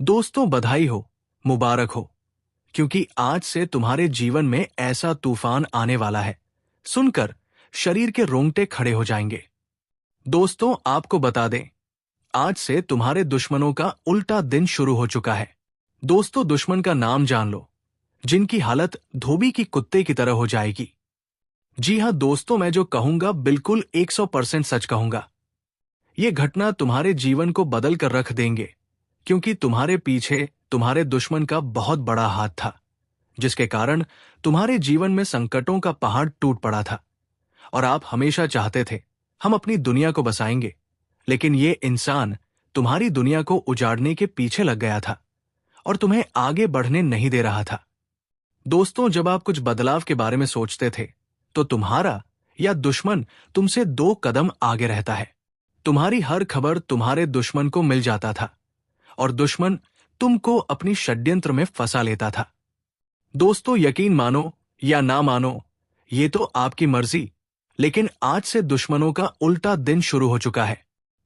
दोस्तों, बधाई हो, मुबारक हो, क्योंकि आज से तुम्हारे जीवन में ऐसा तूफान आने वाला है, सुनकर शरीर के रोंगटे खड़े हो जाएंगे। दोस्तों, आपको बता दें, आज से तुम्हारे दुश्मनों का उल्टा दिन शुरू हो चुका है। दोस्तों, दुश्मन का नाम जान लो, जिनकी हालत धोबी की कुत्ते की तरह हो जाएगी। जी हां दोस्तों, मैं जो कहूंगा बिल्कुल 100% सच कहूंगा। ये घटना तुम्हारे जीवन को बदल कर रख देंगे, क्योंकि तुम्हारे पीछे तुम्हारे दुश्मन का बहुत बड़ा हाथ था, जिसके कारण तुम्हारे जीवन में संकटों का पहाड़ टूट पड़ा था। और आप हमेशा चाहते थे, हम अपनी दुनिया को बसाएंगे, लेकिन ये इंसान तुम्हारी दुनिया को उजाड़ने के पीछे लग गया था और तुम्हें आगे बढ़ने नहीं दे रहा था। दोस्तों, जब आप कुछ बदलाव के बारे में सोचते थे, तो तुम्हारा या दुश्मन तुमसे 2 कदम आगे रहता है। तुम्हारी हर खबर तुम्हारे दुश्मन को मिल जाता था और दुश्मन तुमको अपनी षड्यंत्र में फंसा लेता था। दोस्तों, यकीन मानो या ना मानो, ये तो आपकी मर्जी, लेकिन आज से दुश्मनों का उल्टा दिन शुरू हो चुका है।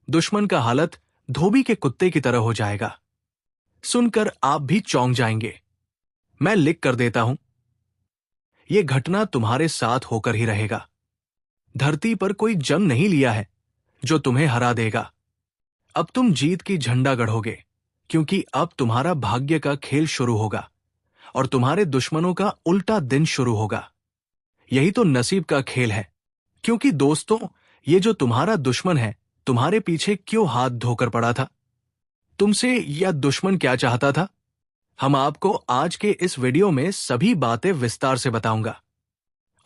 दुश्मन का हालत धोबी के कुत्ते की तरह हो जाएगा। सुनकर आप भी चौंक जाएंगे। मैं लिख कर देता हूं, यह घटना तुम्हारे साथ होकर ही रहेगा। धरती पर कोई जंग नहीं लिया है जो तुम्हें हरा देगा। अब तुम जीत की झंडा गढ़ोगे, क्योंकि अब तुम्हारा भाग्य का खेल शुरू होगा और तुम्हारे दुश्मनों का उल्टा दिन शुरू होगा। यही तो नसीब का खेल है। क्योंकि दोस्तों, ये जो तुम्हारा दुश्मन है, तुम्हारे पीछे क्यों हाथ धोकर पड़ा था? तुमसे यह दुश्मन क्या चाहता था? हम आपको आज के इस वीडियो में सभी बातें विस्तार से बताऊंगा।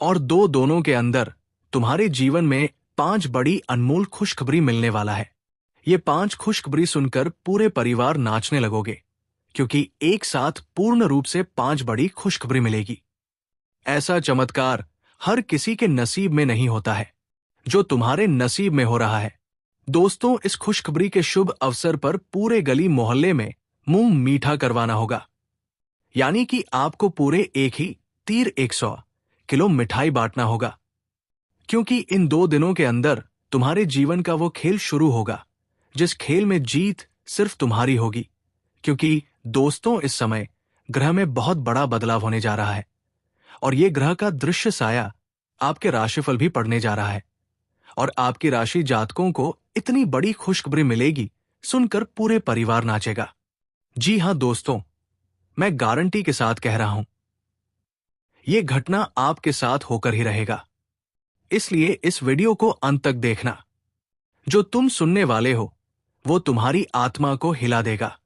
और दोनों के अंदर तुम्हारे जीवन में 5 बड़ी अनमोल खुशखबरी मिलने वाला है। ये 5 खुशखबरी सुनकर पूरे परिवार नाचने लगोगे, क्योंकि एक साथ पूर्ण रूप से 5 बड़ी खुशखबरी मिलेगी। ऐसा चमत्कार हर किसी के नसीब में नहीं होता है, जो तुम्हारे नसीब में हो रहा है। दोस्तों, इस खुशखबरी के शुभ अवसर पर पूरे गली मोहल्ले में मुंह मीठा करवाना होगा। यानी कि आपको पूरे एक ही तीर 100 किलो मिठाई बांटना होगा, क्योंकि इन 2 दिनों के अंदर तुम्हारे जीवन का वो खेल शुरू होगा, जिस खेल में जीत सिर्फ तुम्हारी होगी। क्योंकि दोस्तों, इस समय ग्रह में बहुत बड़ा बदलाव होने जा रहा है और ये ग्रह का दृश्य साया आपके राशिफल भी पड़ने जा रहा है और आपकी राशि जातकों को इतनी बड़ी खुशखबरी मिलेगी, सुनकर पूरे परिवार नाचेगा। जी हां दोस्तों, मैं गारंटी के साथ कह रहा हूं, यह घटना आपके साथ होकर ही रहेगा। इसलिए इस वीडियो को अंत तक देखना। जो तुम सुनने वाले हो, वो तुम्हारी आत्मा को हिला देगा।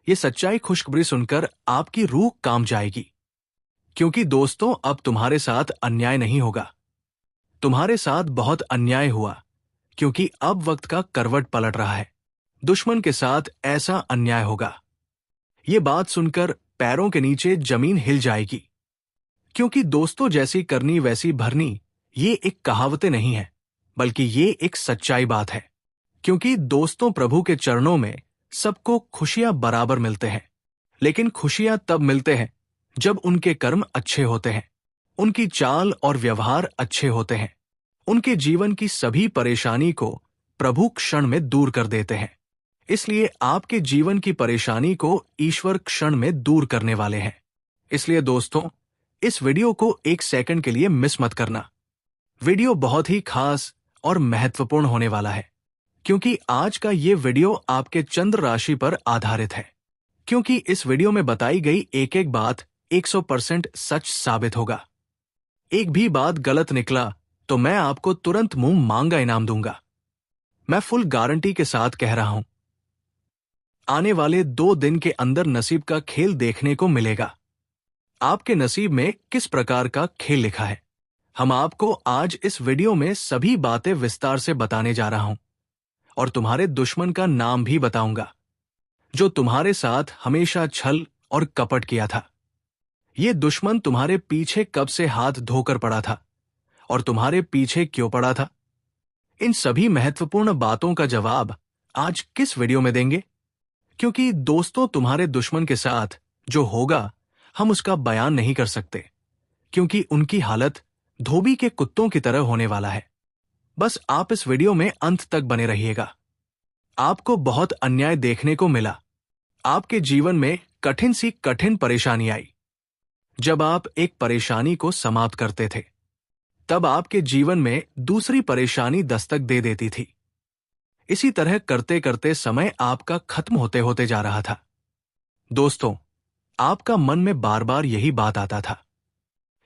ये सच्चाई खुशखबरी सुनकर आपकी रूह कांप जाएगी। क्योंकि दोस्तों, अब तुम्हारे साथ अन्याय नहीं होगा। तुम्हारे साथ बहुत अन्याय हुआ, क्योंकि अब वक्त का करवट पलट रहा है। दुश्मन के साथ ऐसा अन्याय होगा, ये बात सुनकर पैरों के नीचे जमीन हिल जाएगी। क्योंकि दोस्तों, जैसी करनी वैसी भरनी, ये एक कहावतें नहीं है, बल्कि ये एक सच्चाई बात है। क्योंकि दोस्तों, प्रभु के चरणों में सबको खुशियां बराबर मिलते हैं, लेकिन खुशियां तब मिलते हैं जब उनके कर्म अच्छे होते हैं, उनकी चाल और व्यवहार अच्छे होते हैं। उनके जीवन की सभी परेशानी को प्रभु क्षण में दूर कर देते हैं। इसलिए आपके जीवन की परेशानी को ईश्वर क्षण में दूर करने वाले हैं। इसलिए दोस्तों, इस वीडियो को 1 सेकंड के लिए मिस मत करना। वीडियो बहुत ही खास और महत्वपूर्ण होने वाला है, क्योंकि आज का ये वीडियो आपके चंद्र राशि पर आधारित है। क्योंकि इस वीडियो में बताई गई एक एक बात 100% सच साबित होगा। एक भी बात गलत निकला तो मैं आपको तुरंत मुंह मांगा इनाम दूंगा। मैं फुल गारंटी के साथ कह रहा हूं, आने वाले 2 दिन के अंदर नसीब का खेल देखने को मिलेगा। आपके नसीब में किस प्रकार का खेल लिखा है, हम आपको आज इस वीडियो में सभी बातें विस्तार से बताने जा रहा हूं और तुम्हारे दुश्मन का नाम भी बताऊंगा, जो तुम्हारे साथ हमेशा छल और कपट किया था। ये दुश्मन तुम्हारे पीछे कब से हाथ धोकर पड़ा था और तुम्हारे पीछे क्यों पड़ा था? इन सभी महत्वपूर्ण बातों का जवाब आज किस वीडियो में देंगे? क्योंकि दोस्तों, तुम्हारे दुश्मन के साथ जो होगा, हम उसका बयान नहीं कर सकते, क्योंकि उनकी हालत धोबी के कुत्तों की तरह होने वाला है। बस आप इस वीडियो में अंत तक बने रहिएगा। आपको बहुत अन्याय देखने को मिला, आपके जीवन में कठिन परेशानी आई। जब आप एक परेशानी को समाप्त करते थे, तब आपके जीवन में दूसरी परेशानी दस्तक दे देती थी। इसी तरह करते करते समय आपका खत्म होते होते जा रहा था। दोस्तों, आपका मन में बार बार यही बात आता था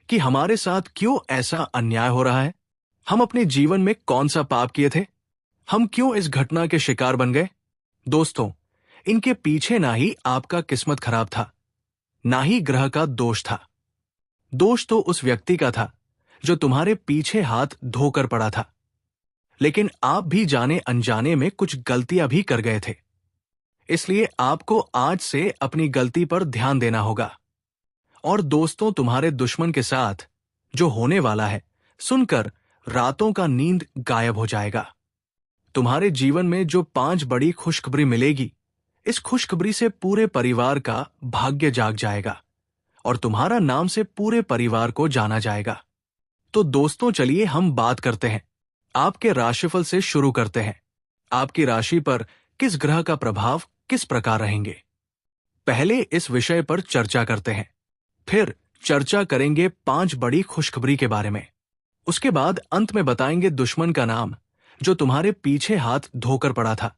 कि हमारे साथ क्यों ऐसा अन्याय हो रहा है? हम अपने जीवन में कौन सा पाप किए थे? हम क्यों इस घटना के शिकार बन गए? दोस्तों, इनके पीछे ना ही आपका किस्मत खराब था, ना ही ग्रह का दोष था। दोष तो उस व्यक्ति का था जो तुम्हारे पीछे हाथ धोकर पड़ा था। लेकिन आप भी जाने अनजाने में कुछ गलतियां भी कर गए थे। इसलिए आपको आज से अपनी गलती पर ध्यान देना होगा। और दोस्तों, तुम्हारे दुश्मन के साथ जो होने वाला है, सुनकर रातों का नींद गायब हो जाएगा। तुम्हारे जीवन में जो 5 बड़ी खुशखबरी मिलेगी, इस खुशखबरी से पूरे परिवार का भाग्य जाग जाएगा और तुम्हारा नाम से पूरे परिवार को जाना जाएगा। तो दोस्तों, चलिए हम बात करते हैं। आपके राशिफल से शुरू करते हैं। आपकी राशि पर किस ग्रह का प्रभाव किस प्रकार रहेंगे, पहले इस विषय पर चर्चा करते हैं। फिर चर्चा करेंगे 5 बड़ी खुशखबरी के बारे में। उसके बाद अंत में बताएंगे दुश्मन का नाम जो तुम्हारे पीछे हाथ धोकर पड़ा था,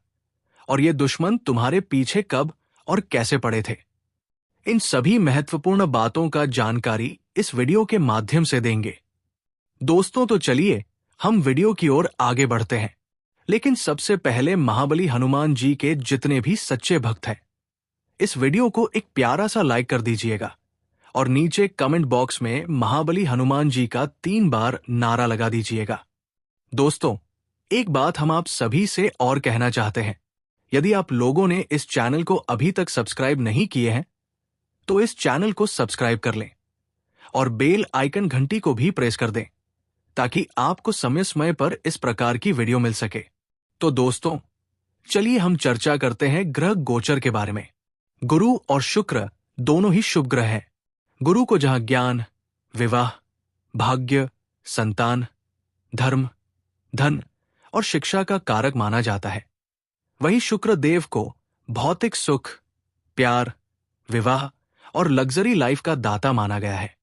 और ये दुश्मन तुम्हारे पीछे कब और कैसे पड़े थे। इन सभी महत्वपूर्ण बातों का जानकारी इस वीडियो के माध्यम से देंगे। दोस्तों, तो चलिए हम वीडियो की ओर आगे बढ़ते हैं। लेकिन सबसे पहले महाबली हनुमान जी के जितने भी सच्चे भक्त हैं, इस वीडियो को एक प्यारा सा लाइक कर दीजिएगा और नीचे कमेंट बॉक्स में महाबली हनुमान जी का 3 बार नारा लगा दीजिएगा। दोस्तों, एक बात हम आप सभी से और कहना चाहते हैं। यदि आप लोगों ने इस चैनल को अभी तक सब्सक्राइब नहीं किए हैं, तो इस चैनल को सब्सक्राइब कर लें और बेल आइकन घंटी को भी प्रेस कर दें, ताकि आपको समय समय पर इस प्रकार की वीडियो मिल सके। तो दोस्तों, चलिए हम चर्चा करते हैं ग्रह गोचर के बारे में। गुरु और शुक्र दोनों ही शुभ ग्रह हैं। गुरु को जहां ज्ञान, विवाह, भाग्य, संतान, धर्म, धन और शिक्षा का कारक माना जाता है, वहीं शुक्र देव को भौतिक सुख, प्यार, विवाह और लग्जरी लाइफ का दाता माना गया है।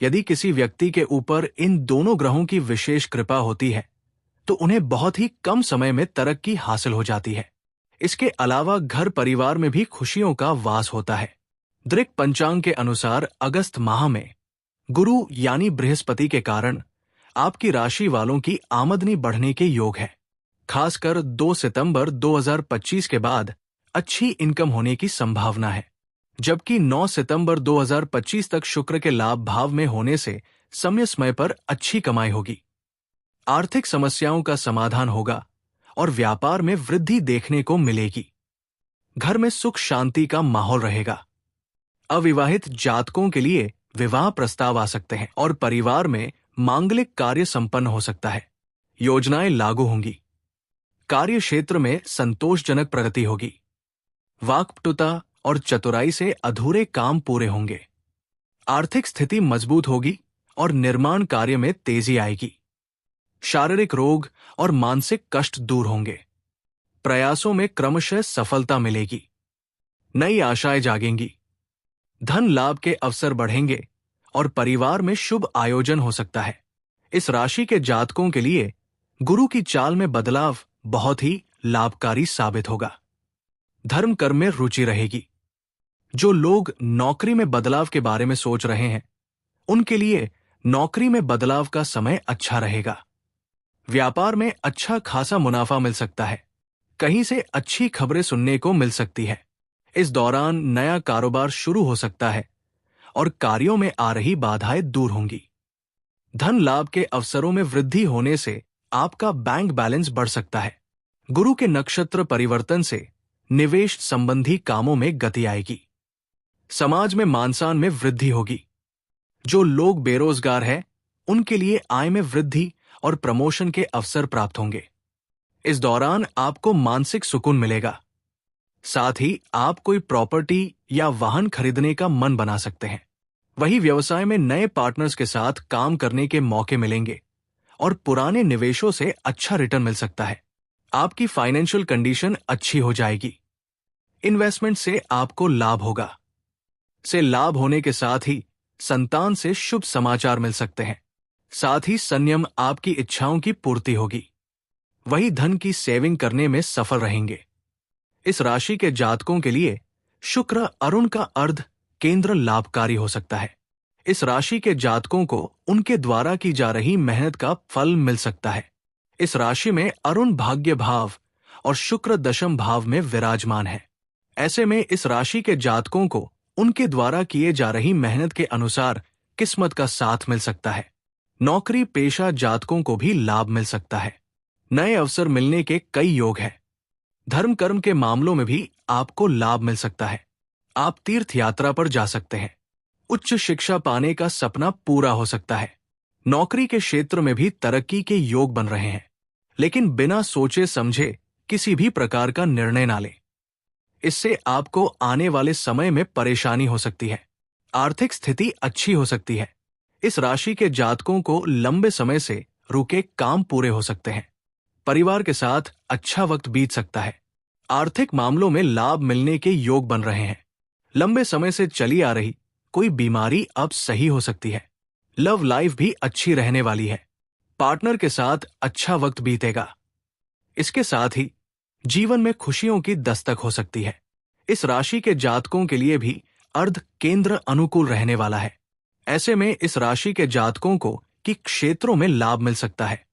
यदि किसी व्यक्ति के ऊपर इन दोनों ग्रहों की विशेष कृपा होती है, तो उन्हें बहुत ही कम समय में तरक्की हासिल हो जाती है। इसके अलावा घर परिवार में भी खुशियों का वास होता है। दृक पंचांग के अनुसार अगस्त माह में गुरु यानी बृहस्पति के कारण आपकी राशि वालों की आमदनी बढ़ने के योग है। खासकर 2 सितंबर 2025 के बाद अच्छी इनकम होने की संभावना है, जबकि 9 सितंबर 2025 तक शुक्र के लाभ भाव में होने से समय समय पर अच्छी कमाई होगी। आर्थिक समस्याओं का समाधान होगा और व्यापार में वृद्धि देखने को मिलेगी। घर में सुख शांति का माहौल रहेगा। अविवाहित जातकों के लिए विवाह प्रस्ताव आ सकते हैं और परिवार में मांगलिक कार्य संपन्न हो सकता है। योजनाएं लागू होंगी। कार्य क्षेत्र में संतोषजनक प्रगति होगी। वाक्पटुता और चतुराई से अधूरे काम पूरे होंगे। आर्थिक स्थिति मजबूत होगी और निर्माण कार्य में तेजी आएगी। शारीरिक रोग और मानसिक कष्ट दूर होंगे। प्रयासों में क्रमशः सफलता मिलेगी। नई आशाएं जागेंगी। धन लाभ के अवसर बढ़ेंगे और परिवार में शुभ आयोजन हो सकता है। इस राशि के जातकों के लिए गुरु की चाल में बदलाव बहुत ही लाभकारी साबित होगा। धर्म कर्म में रुचि रहेगी। जो लोग नौकरी में बदलाव के बारे में सोच रहे हैं, उनके लिए नौकरी में बदलाव का समय अच्छा रहेगा। व्यापार में अच्छा खासा मुनाफा मिल सकता है। कहीं से अच्छी खबरें सुनने को मिल सकती है। इस दौरान नया कारोबार शुरू हो सकता है और कार्यों में आ रही बाधाएं दूर होंगी। धन लाभ के अवसरों में वृद्धि होने से आपका बैंक बैलेंस बढ़ सकता है। गुरु के नक्षत्र परिवर्तन से निवेश संबंधी कामों में गति आएगी। समाज में मान सम्मान में वृद्धि होगी। जो लोग बेरोजगार हैं, उनके लिए आय में वृद्धि और प्रमोशन के अवसर प्राप्त होंगे। इस दौरान आपको मानसिक सुकून मिलेगा। साथ ही आप कोई प्रॉपर्टी या वाहन खरीदने का मन बना सकते हैं। वही व्यवसाय में नए पार्टनर्स के साथ काम करने के मौके मिलेंगे और पुराने निवेशों से अच्छा रिटर्न मिल सकता है। आपकी फाइनेंशियल कंडीशन अच्छी हो जाएगी। इन्वेस्टमेंट से आपको लाभ होगा। लाभ होने के साथ ही संतान से शुभ समाचार मिल सकते हैं। साथ ही संयम आपकी इच्छाओं की पूर्ति होगी। वही धन की सेविंग करने में सफल रहेंगे। इस राशि के जातकों के लिए शुक्र अरुण का अर्ध केंद्र लाभकारी हो सकता है। इस राशि के जातकों को उनके द्वारा की जा रही मेहनत का फल मिल सकता है। इस राशि में अरुण भाग्य भाव और शुक्र दशम भाव में विराजमान है। ऐसे में इस राशि के जातकों को उनके द्वारा किए जा रही मेहनत के अनुसार किस्मत का साथ मिल सकता है। नौकरी पेशा जातकों को भी लाभ मिल सकता है। नए अवसर मिलने के कई योग हैं। धर्म कर्म के मामलों में भी आपको लाभ मिल सकता है। आप तीर्थ यात्रा पर जा सकते हैं। उच्च शिक्षा पाने का सपना पूरा हो सकता है। नौकरी के क्षेत्र में भी तरक्की के योग बन रहे हैं, लेकिन बिना सोचे समझे किसी भी प्रकार का निर्णय ना लें। इससे आपको आने वाले समय में परेशानी हो सकती है। आर्थिक स्थिति अच्छी हो सकती है। इस राशि के जातकों को लंबे समय से रुके काम पूरे हो सकते हैं। परिवार के साथ अच्छा वक्त बीत सकता है। आर्थिक मामलों में लाभ मिलने के योग बन रहे हैं। लंबे समय से चली आ रही कोई बीमारी अब सही हो सकती है। लव लाइफ भी अच्छी रहने वाली है। पार्टनर के साथ अच्छा वक्त बीतेगा। इसके साथ ही जीवन में खुशियों की दस्तक हो सकती है। इस राशि के जातकों के लिए भी अर्ध केंद्र अनुकूल रहने वाला है। ऐसे में इस राशि के जातकों को कि क्षेत्रों में लाभ मिल सकता है।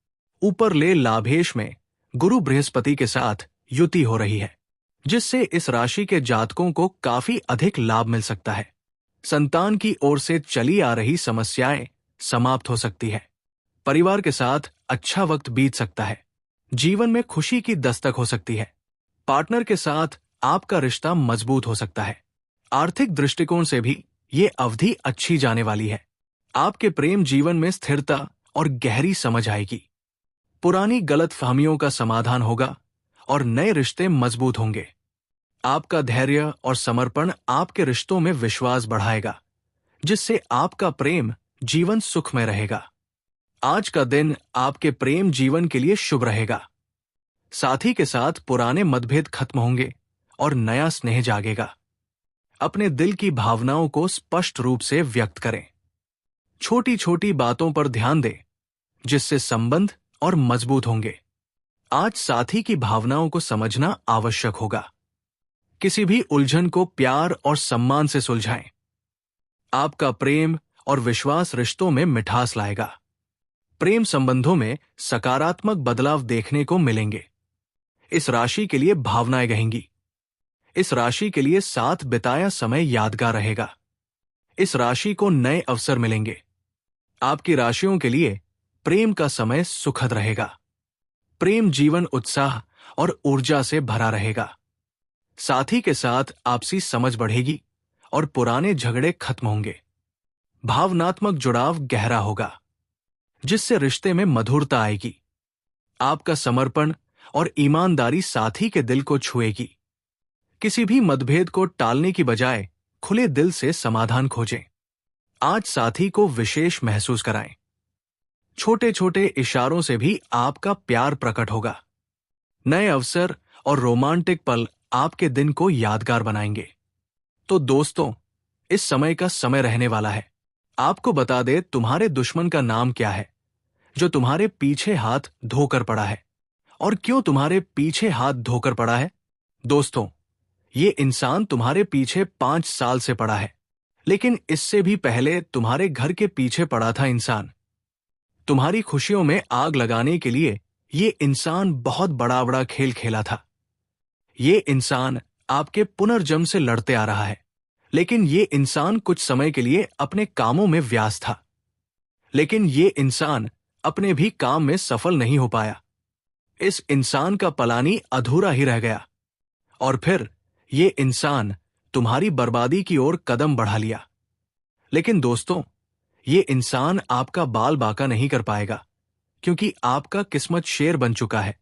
ऊपर ले लाभेश में गुरु बृहस्पति के साथ युति हो रही है, जिससे इस राशि के जातकों को काफी अधिक लाभ मिल सकता है। संतान की ओर से चली आ रही समस्याएं समाप्त हो सकती है। परिवार के साथ अच्छा वक्त बीत सकता है। जीवन में खुशी की दस्तक हो सकती है। पार्टनर के साथ आपका रिश्ता मजबूत हो सकता है। आर्थिक दृष्टिकोण से भी ये अवधि अच्छी जाने वाली है। आपके प्रेम जीवन में स्थिरता और गहरी समझ आएगी। पुरानी गलतफहमियों का समाधान होगा और नए रिश्ते मजबूत होंगे। आपका धैर्य और समर्पण आपके रिश्तों में विश्वास बढ़ाएगा, जिससे आपका प्रेम जीवन सुख में रहेगा। आज का दिन आपके प्रेम जीवन के लिए शुभ रहेगा। साथी के साथ पुराने मतभेद खत्म होंगे और नया स्नेह जागेगा। अपने दिल की भावनाओं को स्पष्ट रूप से व्यक्त करें। छोटी छोटी बातों पर ध्यान दें, जिससे संबंध और मजबूत होंगे। आज साथी की भावनाओं को समझना आवश्यक होगा। किसी भी उलझन को प्यार और सम्मान से सुलझाएं। आपका प्रेम और विश्वास रिश्तों में मिठास लाएगा। प्रेम संबंधों में सकारात्मक बदलाव देखने को मिलेंगे। इस राशि के लिए भावनाएं गहेंगी। इस राशि के लिए साथ बिताया समय यादगार रहेगा। इस राशि को नए अवसर मिलेंगे। आपकी राशियों के लिए प्रेम का समय सुखद रहेगा। प्रेम जीवन उत्साह और ऊर्जा से भरा रहेगा। साथी के साथ आपसी समझ बढ़ेगी और पुराने झगड़े खत्म होंगे। भावनात्मक जुड़ाव गहरा होगा, जिससे रिश्ते में मधुरता आएगी। आपका समर्पण और ईमानदारी साथी के दिल को छुएगी। किसी भी मतभेद को टालने की बजाय खुले दिल से समाधान खोजें। आज साथी को विशेष महसूस कराएं। छोटे छोटे इशारों से भी आपका प्यार प्रकट होगा। नए अवसर और रोमांटिक पल आपके दिन को यादगार बनाएंगे। तो दोस्तों, इस समय का समय रहने वाला है। आपको बता दे तुम्हारे दुश्मन का नाम क्या है, जो तुम्हारे पीछे हाथ धोकर पड़ा है। और क्यों तुम्हारे पीछे हाथ धोकर पड़ा है? दोस्तों, ये इंसान तुम्हारे पीछे 5 साल से पड़ा है, लेकिन इससे भी पहले तुम्हारे घर के पीछे पड़ा था इंसान। तुम्हारी खुशियों में आग लगाने के लिए ये इंसान बहुत बड़ा बड़ा खेल खेला था। ये इंसान आपके पुनर्जन्म से लड़ते आ रहा है, लेकिन ये इंसान कुछ समय के लिए अपने कामों में व्यस्त था। लेकिन ये इंसान अपने भी काम में सफल नहीं हो पाया। इस इंसान का पलानी अधूरा ही रह गया और फिर ये इंसान तुम्हारी बर्बादी की ओर कदम बढ़ा लिया। लेकिन दोस्तों, ये इंसान आपका बाल बाका नहीं कर पाएगा, क्योंकि आपका किस्मत शेर बन चुका है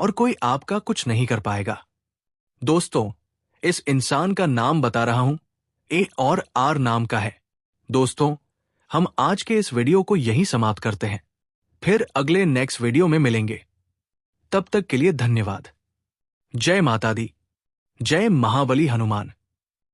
और कोई आपका कुछ नहीं कर पाएगा। दोस्तों, इस इंसान का नाम बता रहा हूं, ए और आर नाम का है। दोस्तों, हम आज के इस वीडियो को यहीं समाप्त करते हैं। फिर अगले नेक्स्ट वीडियो में मिलेंगे। तब तक के लिए धन्यवाद। जय माता दी, जय महाबली हनुमान।